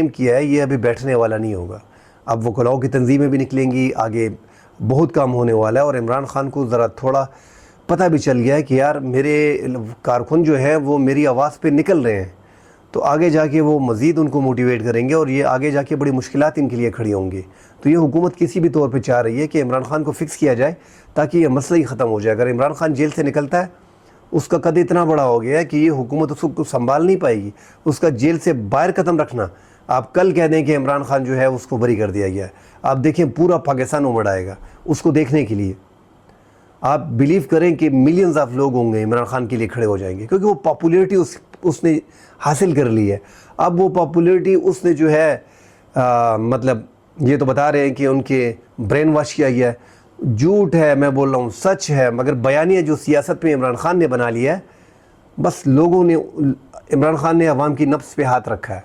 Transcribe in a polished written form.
کیا ہے یہ ابھی بیٹھنے والا نہیں ہوگا. اب وکلاؤں کی تنظیمیں بھی نکلیں گی, آگے بہت کام ہونے والا ہے. اور عمران خان کو ذرا تھوڑا پتہ بھی چل گیا ہے کہ یار میرے کارکن جو ہیں وہ میری آواز پہ نکل رہے ہیں, تو آگے جا کے وہ مزید ان کو موٹیویٹ کریں گے اور یہ آگے جا کے بڑی مشکلات ان کے لیے کھڑی ہوں گی. تو یہ حکومت کسی بھی طور پہ چاہ رہی ہے کہ عمران خان کو فکس کیا جائے تاکہ یہ مسئلہ ہی ختم ہو جائے. اگر عمران خان جیل سے نکلتا ہے, اس کا قد اتنا بڑا ہو گیا ہے کہ یہ حکومت اس کو سنبھال نہیں پائے گی. اس کا جیل سے باہر قدم رکھنا, آپ کل کہہ دیں کہ عمران خان جو ہے اس کو بری کر دیا گیا ہے, آپ دیکھیں پورا پاکستان امڑ آئے گا اس کو دیکھنے کے لیے. آپ بلیو کریں کہ ملینز آف لوگ ہوں گے عمران خان کے لیے کھڑے ہو جائیں گے, کیونکہ وہ پاپولیرٹی اس نے حاصل کر لی ہے. اب وہ پاپولیرٹی اس نے جو ہے مطلب یہ تو بتا رہے ہیں کہ ان کے برین واش کیا گیا ہے. جھوٹ ہے, میں بول رہا ہوں سچ ہے, مگر بیانیہ جو سیاست میں عمران خان نے بنا لیا ہے, بس لوگوں نے عمران خان نے عوام کی نفس پہ ہاتھ رکھا ہے.